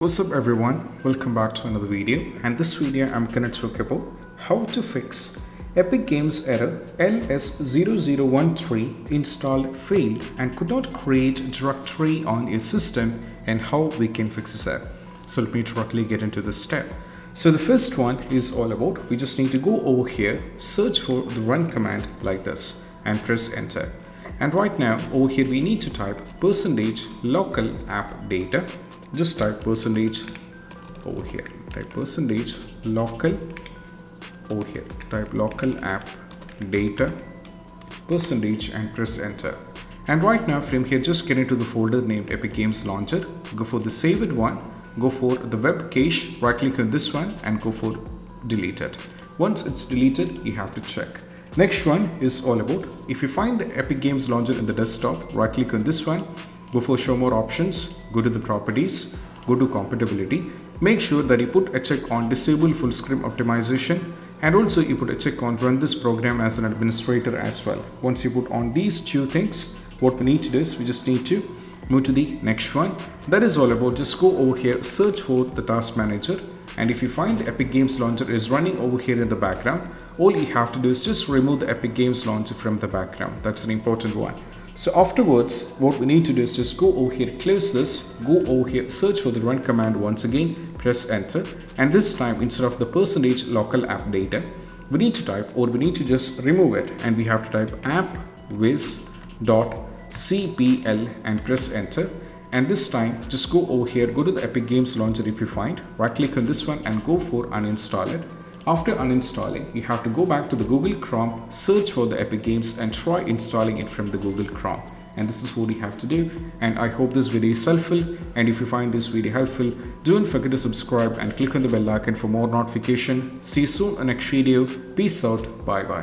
What's up everyone, welcome back to another video, and this video I'm gonna talk about how to fix Epic Games error LS0013 install failed and could not create directory on your system and how we can fix this error. So let me directly get into this step. So the first one is all about, we just need to go over here, search for the run command like this and press enter. And right now over here we need to type %local app data. Just type percentage over here, type percentage local over here, type local app data percentage and press enter. And right now from here just get into the folder named Epic Games Launcher, go for the saved one, go for the web cache, right click on this one and go for delete it. Once it's deleted you have to check. Next one is all about, if you find the Epic Games Launcher in the desktop, right click on this one, go for show more options, go to the properties, go to compatibility, make sure that you put a check on disable full screen optimization, and also you put a check on run this program as an administrator as well. Once you put on these two things, what we need to do is we just need to move to the next one. That is all about, just go over here, search for the task manager, and if you find the Epic Games Launcher is running over here in the background, all you have to do is just remove the Epic Games Launcher from the background. That's an important one. So afterwards, what we need to do is just go over here, close this, go over here, search for the run command once again, press enter, and this time instead of the %local app data, we need to type, or we need to remove it, and we have to type appwiz.cpl and press enter. And this time just go over here, go to the Epic Games Launcher if you find, right click on this one and go for uninstall it. After uninstalling, you have to go back to the Google Chrome, search for the Epic Games and try installing it from the Google Chrome. And this is what you have to do. And I hope this video is helpful. And if you find this video helpful, don't forget to subscribe and click on the bell icon for more notification. See you soon in the next video. Peace out. Bye bye.